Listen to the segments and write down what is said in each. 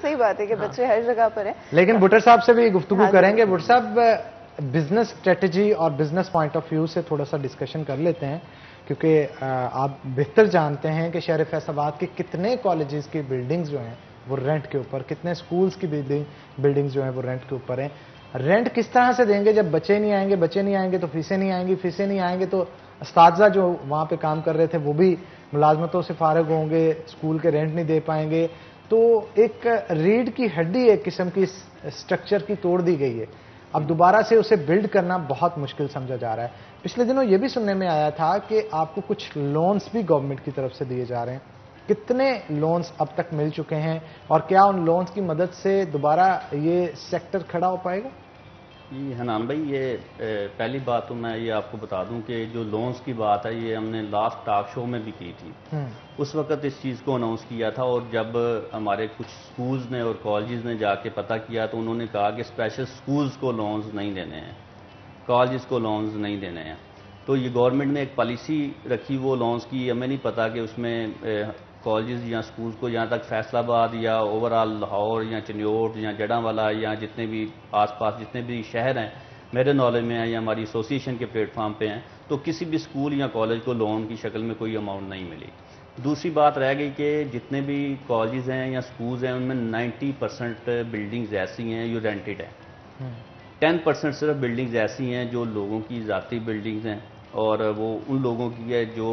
صحیح بات ہے کہ بچے ہر جگہ پر ہیں. لیکن بھٹر صاحب سے بھی گفتگو کریں گے. بھٹر صاحب بزنس اسٹریٹجی اور بزنس پوائنٹ آف ویو سے تھوڑا سا ڈسکشن کر لیتے ہیں, کیونکہ آپ بہتر جانتے ہیں کہ شہر فیصل آباد کے کتنے کالجز کی بلڈنگز جو ہیں وہ رینٹ کے اوپر, کتنے سکولز کی بلڈنگز جو ہیں وہ رینٹ کے اوپر ہیں. رینٹ کس طرح سے دیں گے جب بچے نہیں آئیں گے تو فیسیں نہیں آئیں گی, فیسیں نہیں آئیں گے تو اساتذہ جو وہاں پہ کام کر رہے تھے وہ بھی ملازمتوں سے فارغ ہوں گے, اسکول کے رینٹ نہیں دے پائیں گے. تو ایک ریڑھ کی ہڈی ایک قسم کی اسٹرکچر کی توڑ دی گئی ہے. اب دوبارہ سے اسے بلڈ کرنا بہت مشکل سمجھا جا رہا ہے. پچھلے دنوں یہ بھی سننے میں آیا تھا کہ آپ کو کچھ لونز بھی گورنمنٹ کی طرف سے دیے جا رہے ہیں. کتنے لونز اب تک مل چکے ہیں اور کیا ان لونز کی مدد سے دوبارہ یہ سیکٹر کھڑا ہو پائے گا؟ جی حنان بھائی, یہ پہلی بات تو میں یہ آپ کو بتا دوں کہ جو لونز کی بات ہے یہ ہم نے لاسٹ ٹاک شو میں بھی کی تھی. اس وقت اس چیز کو اناؤنس کیا تھا, اور جب ہمارے کچھ سکولز نے اور کالجز نے جا کے پتہ کیا تو انہوں نے کہا کہ اسپیشل سکولز کو لونز نہیں دینے ہیں, کالجز کو لونز نہیں دینے ہیں. تو یہ گورنمنٹ نے ایک پالیسی رکھی وہ لونز کی. ہمیں نہیں پتا کہ اس میں کالجز یا سکولز کو یہاں تک فیصل آباد یا اوور آل لاہور یا چنیوٹ یا جڑاں والا یا جتنے بھی آس پاس جتنے بھی شہر ہیں میرے نالج میں ہیں یا ہماری ایسوسیشن کے پلیٹ فارم پہ ہیں, تو کسی بھی سکول یا کالج کو لون کی شکل میں کوئی اماؤنٹ نہیں ملی. دوسری بات رہ گئی کہ جتنے بھی کالجز ہیں یا سکولز ہیں ان میں 90% بلڈنگز ایسی ہیں جو رینٹڈ ہیں. 10% صرف بلڈنگز ایسی ہیں جو لوگوں کی ذاتی بلڈنگز ہیں, اور وہ ان لوگوں کی ہے جو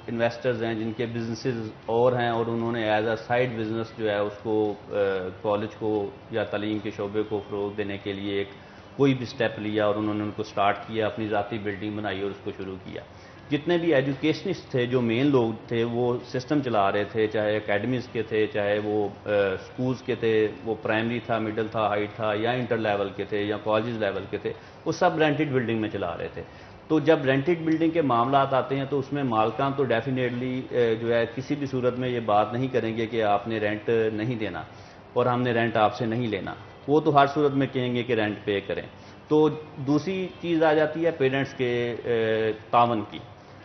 انویسٹرز ہیں جن کے بزنسز اور ہیں اور انہوں نے ایز اے سائڈ بزنس جو ہے اس کو کالج کو یا تعلیم کے شعبے کو فروغ دینے کے لیے ایک کوئی بھی سٹیپ لیا اور انہوں نے ان کو سٹارٹ کیا, اپنی ذاتی بلڈنگ بنائی اور اس کو شروع کیا. جتنے بھی ایجوکیشنسٹ تھے جو مین لوگ تھے وہ سسٹم چلا رہے تھے, چاہے اکیڈمیز کے تھے, چاہے وہ سکولز کے تھے, وہ پرائمری تھا, مڈل تھا, ہائٹ تھا, یا انٹر لیول کے تھے یا کالجز لیول کے تھے, وہ سب رینٹڈ بلڈنگ میں چلا رہے تھے. تو جب رینٹڈ بلڈنگ کے معاملات آتے ہیں تو اس میں مالکان تو ڈیفینیٹلی جو ہے کسی بھی صورت میں یہ بات نہیں کریں گے کہ آپ نے رینٹ نہیں دینا اور ہم نے رینٹ آپ سے نہیں لینا. وہ تو ہر صورت میں کہیں گے کہ رینٹ پے کریں. تو دوسری چیز آ جاتی ہے پیرنٹس کے تعاون کی.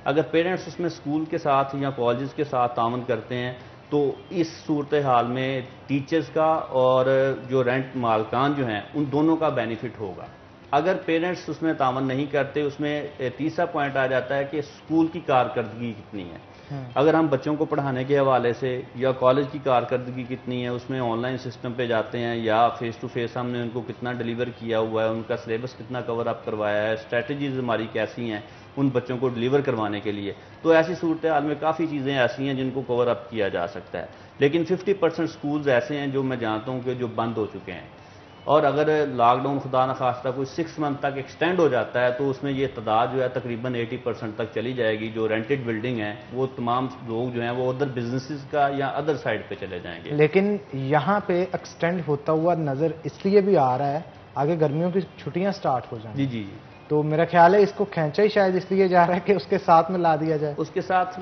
اگر پیرنٹس اس میں اسکول کے ساتھ یا کالجز کے ساتھ تعاون کرتے ہیں تو اس صورتحال میں ٹیچرز کا اور جو رینٹ مالکان جو ہیں ان دونوں کا بینیفٹ ہوگا. اگر پیرنٹس اس میں تعاون نہیں کرتے, اس میں تیسرا پوائنٹ آ جاتا ہے کہ اسکول کی کارکردگی کتنی ہے. اگر ہم بچوں کو پڑھانے کے حوالے سے یا کالج کی کارکردگی کتنی ہے, اس میں آن لائن سسٹم پہ جاتے ہیں یا فیس ٹو فیس ہم نے ان کو کتنا ڈیلیور کیا ہوا ہے, ان کا سلیبس کتنا کور اپ کروایا ہے, اسٹریٹجیز ہماری کیسی ہیں ان بچوں کو ڈیلیور کروانے کے لیے, تو ایسی صورتحال میں کافی چیزیں ایسی ہیں جن کو کور اپ کیا جا سکتا ہے. لیکن 50% سکولز ایسے ہیں جو میں جانتا ہوں کہ جو بند ہو چکے ہیں, اور اگر لاک ڈاؤن خدا نخواستہ کوئی 6 منتھ تک ایکسٹینڈ ہو جاتا ہے تو اس میں یہ تعداد جو ہے تقریباً 80% تک چلی جائے گی. جو رینٹڈ بلڈنگ ہیں وہ تمام لوگ جو ہیں وہ ادھر بزنسز کا یا ادر سائڈ پہ چلے جائیں گے. لیکن یہاں پہ ایکسٹینڈ ہوتا ہوا نظر اس لیے بھی آ رہا ہے آگے گرمیوں کی چھٹیاں سٹارٹ ہو جائیں. جی جی جی. تو میرا خیال ہے اس کو کھینچا ہی شاید اس لیے جا رہا ہے کہ اس کے ساتھ میں لا دیا جائے. اس کے ساتھ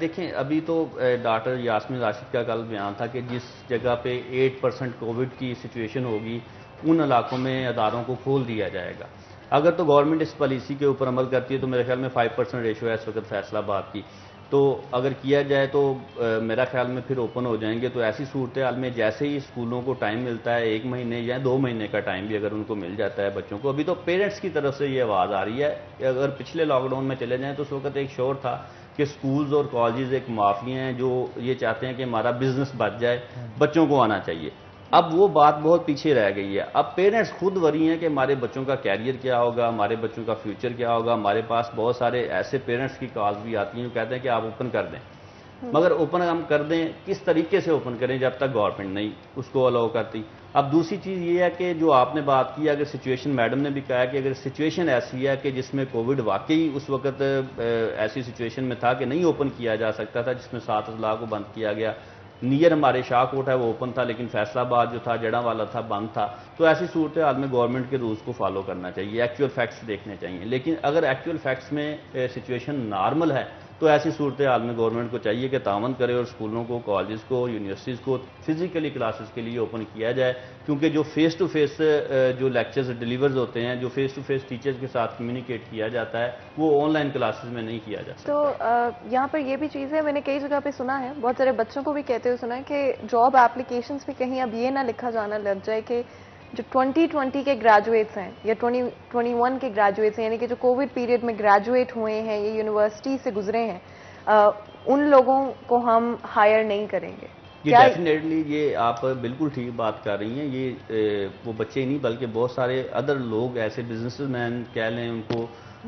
دیکھیں ابھی تو ڈاکٹر یاسمین راشد کا کل بیان تھا کہ جس جگہ پہ 8% کووڈ کی سچویشن ہوگی ان علاقوں میں اداروں کو کھول دیا جائے گا. اگر تو گورنمنٹ اس پالیسی کے اوپر عمل کرتی ہے تو میرے خیال میں 5% ریشو ہے اس وقت فیصل آباد کی, تو اگر کیا جائے تو میرا خیال میں پھر اوپن ہو جائیں گے. تو ایسی صورتحال میں جیسے ہی اسکولوں کو ٹائم ملتا ہے 1 مہینے یا 2 مہینے کا ٹائم بھی اگر ان کو مل جاتا ہے بچوں کو, ابھی تو پیرنٹس کی طرف سے یہ آواز آ رہی ہے. اگر پچھلے لاک ڈاؤن میں چلے جائیں تو اس وقت ایک شور تھا کہ سکولز اور کالجز ایک مافیا ہیں جو یہ چاہتے ہیں کہ ہمارا بزنس بچ جائے, بچوں کو آنا چاہیے. اب وہ بات بہت پیچھے رہ گئی ہے. اب پیرنٹس خود وری ہیں کہ ہمارے بچوں کا کیریئر کیا ہوگا, ہمارے بچوں کا فیوچر کیا ہوگا. ہمارے پاس بہت سارے ایسے پیرنٹس کی کالز بھی آتی ہیں جو کہتے ہیں کہ آپ اوپن کر دیں, مگر اوپن ہم کر دیں کس طریقے سے اوپن کریں جب تک گورنمنٹ نہیں اس کو الاؤ کرتی. اب دوسری چیز یہ ہے کہ جو آپ نے بات کی, اگر سچویشن میڈم نے بھی کہا کہ اگر سچویشن ایسی ہے کہ جس میں کووڈ واقعی اس وقت ایسی سچویشن میں تھا کہ نہیں اوپن کیا جا سکتا تھا, جس میں 7 اضلاع کو بند کیا گیا, نیئر ہمارے شاہ کوٹ ہے وہ اوپن تھا لیکن فیصل آباد جو تھا جڑاں والا تھا بند تھا, تو ایسی صورتحال میں گورنمنٹ کے رولز کو فالو کرنا چاہیے, ایکچوئل فیکٹس دیکھنے چاہیے. لیکن اگر ایکچوئل فیکٹس میں سچویشن نارمل ہے تو ایسی صورتحال میں گورنمنٹ کو چاہیے کہ تعاون کرے اور اسکولوں کو، کالجز کو، یونیورسٹیز کو فزیکلی کلاسز کے لیے اوپن کیا جائے، کیونکہ جو فیس ٹو فیس جو لیکچرز ڈیلیورز ہوتے ہیں، جو فیس ٹو فیس ٹیچرز کے ساتھ کمیونیکیٹ کیا جاتا ہے، وہ آن لائن کلاسز میں نہیں کیا جاتا۔ تو یہاں پر یہ بھی چیز ہے، میں نے کئی جگہ پہ سنا ہے، بہت سارے بچوں کو بھی کہتے ہوئے سنا ہے کہ جاب اپلیکیشنز پہ کہیں اب یہ نہ لکھا جانا لگ جائے کہ جو 2020 کے گریجویٹس ہیں یا 2021 کے گریجویٹس ہیں، یعنی کہ جو کووڈ پیریڈ میں گریجویٹ ہوئے ہیں یا یونیورسٹی سے گزرے ہیں، ان لوگوں کو ہم ہائر نہیں کریں گے۔ یہ ڈیفینیٹلی، یہ آپ بالکل ٹھیک بات کر رہی ہیں، یہ وہ بچے ہی نہیں بلکہ بہت سارے ادر لوگ ایسے بزنس مین کہہ لیں ان کو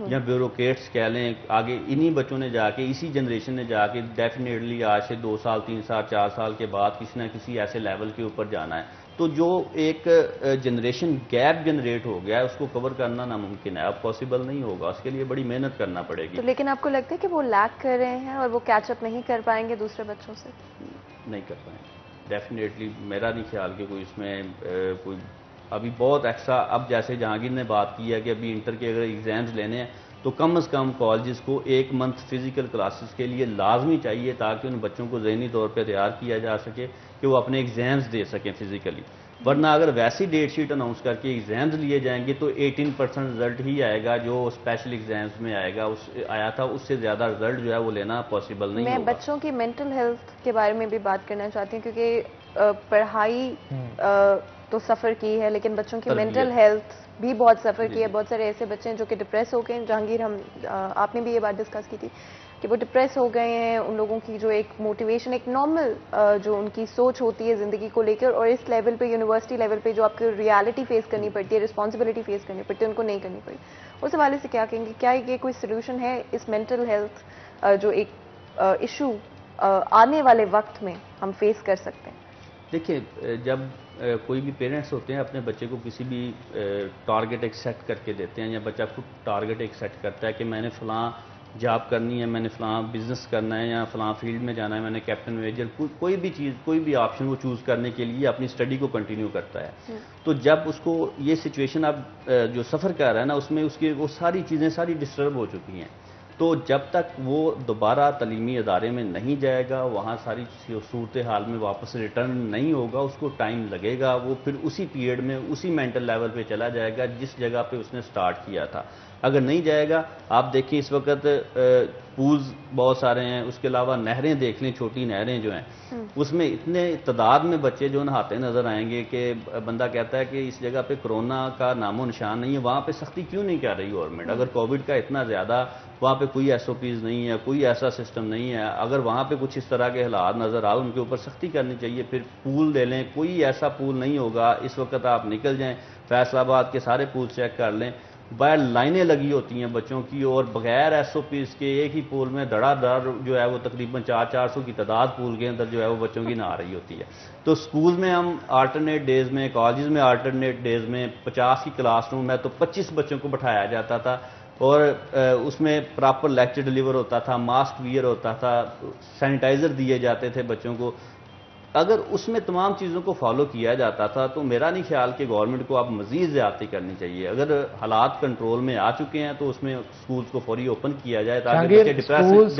یا بیوروکریٹس کہہ لیں، آگے انہی بچوں نے جا کے، اسی جنریشن نے جا کے ڈیفینیٹلی آج سے 2 سال 3 سال 4 سال کے بعد کسی نہ کسی ایسے لیول کے اوپر جانا ہے۔ تو جو ایک جنریشن گیپ جنریٹ ہو گیا ہے اس کو کور کرنا ناممکن ہے، اب پاسبل نہیں ہوگا، اس کے لیے بڑی محنت کرنا پڑے گی۔ تو لیکن آپ کو لگتا ہے کہ وہ لیک کر رہے ہیں اور وہ کیچ اپ نہیں کر پائیں گے دوسرے بچوں سے؟ نہیں کر پائیں گے ڈیفینیٹلی، میرا نہیں خیال کہ کوئی اس میں کوئی ابھی بہت ایکسٹرا، اب جیسے جہانگیر نے بات کی ہے کہ ابھی انٹر کے اگر ایگزامز لینے ہیں تو کم از کم کالجز کو 1 منتھ فزیکل کلاسز کے لیے لازمی چاہیے، تاکہ ان بچوں کو ذہنی طور پہ تیار کیا جا سکے کہ وہ اپنے ایگزامز دے سکیں فزیکلی۔ ورنہ اگر ویسی ڈیٹ شیٹ اناؤنس کر کے ایگزامز لیے جائیں گے تو 18% رزلٹ ہی آئے گا جو اسپیشل ایگزامز میں آیا تھا، اس سے زیادہ رزلٹ جو ہے وہ لینا پاسبل نہیں ہوگا۔ میں بچوں کی مینٹل ہیلتھ کے بارے میں بھی بات کرنا چاہتی ہوں، کیونکہ پڑھائی تو سفر کی ہے لیکن بچوں کی مینٹل ہیلتھ بھی بہت سفر کی ہے۔ بہت سارے ایسے بچے ہیں جو کہ ڈپریس ہو گئے ہیں۔ جہانگیر، آپ نے بھی یہ بات ڈسکس کی تھی کہ وہ ڈپریس ہو گئے ہیں، ان لوگوں کی جو ایک موٹیویشن، ایک نارمل جو ان کی سوچ ہوتی ہے زندگی کو لے کر، اور اس لیول پہ یونیورسٹی لیول پہ جو آپ کو ریالٹی فیس کرنی پڑتی ہے، رسپانسبلٹی فیس کرنی پڑتی ہے، ان کو نہیں کرنی پڑی۔ اس حوالے سے کیا کہیں گے؟ کیا یہ کوئی سولوشن ہے اس مینٹل ہیلتھ جو ایک ایشو آنے والے وقت میں ہم فیس کر سکتے ہیں؟ دیکھیں، جب کوئی بھی پیرنٹس ہوتے ہیں اپنے بچے کو کسی بھی ٹارگٹ ایک سیٹ کر کے دیتے ہیں، یا بچہ خود ٹارگٹ ایک سیٹ کرتا ہے کہ میں نے فلاں جاب کرنی ہے، میں نے فلاں بزنس کرنا ہے، یا فلاں فیلڈ میں جانا ہے، میں نے کیپٹن میجر، کوئی بھی چیز، کوئی بھی آپشن وہ چوز کرنے کے لیے اپنی اسٹڈی کو کنٹینیو کرتا ہے۔ تو جب اس کو یہ سچویشن اب جو سفر کر رہا ہے نا، اس میں اس کی وہ ساری چیزیں ساری ڈسٹرب ہو چکی ہیں، تو جب تک وہ دوبارہ تعلیمی ادارے میں نہیں جائے گا، وہاں ساری صورتحال میں واپس ریٹرن نہیں ہوگا، اس کو ٹائم لگے گا، وہ پھر اسی پیریڈ میں اسی مینٹل لیول پہ چلا جائے گا جس جگہ پہ اس نے سٹارٹ کیا تھا۔ اگر نہیں جائے گا، آپ دیکھیں اس وقت پولز بہت سارے ہیں، اس کے علاوہ نہریں دیکھ لیں، چھوٹی نہریں جو ہیں، اس میں اتنے تعداد میں بچے جو نہاتے نظر آئیں گے کہ بندہ کہتا ہے کہ اس جگہ پہ کرونا کا نام و نشان نہیں ہے، وہاں پہ سختی کیوں نہیں کر رہی گورنمنٹ؟ اگر کووڈ کا اتنا زیادہ وہاں پہ کوئی SOPs نہیں ہے، کوئی ایسا سسٹم نہیں ہے، اگر وہاں پہ کچھ اس طرح کے حالات نظر آئے، ان کے اوپر سختی کرنی چاہیے۔ پھر پول دے لیں، کوئی ایسا پول نہیں ہوگا اس وقت، آپ نکل جائیں فیصل آباد کے سارے پول چیک کر لیں، باہر لائنیں لگی ہوتی ہیں بچوں کی، اور بغیر SOPs کے ایک ہی پول میں دھڑا دھڑ جو ہے وہ تقریباً 400 کی تعداد پول کے اندر جو ہے وہ بچوں کی نہا رہی ہوتی ہے۔ تو سکول میں ہم آلٹرنیٹ ڈیز میں، کالجز میں آلٹرنیٹ ڈیز میں 50 کی کلاس روم میں تو 25 بچوں کو بٹھایا جاتا تھا، اور اس میں پراپر لیکچر ڈیلیور ہوتا تھا، ماسک ویئر ہوتا تھا، سینیٹائزر دیے جاتے تھے بچوں کو۔ اگر اس میں تمام چیزوں کو فالو کیا جاتا تھا تو میرا نہیں خیال کہ گورنمنٹ کو اب مزید زیادتی کرنی چاہیے۔ اگر حالات کنٹرول میں آ چکے ہیں تو اس میں سکولز کو فوری اوپن کیا جائے تاکہ بچے ڈپریس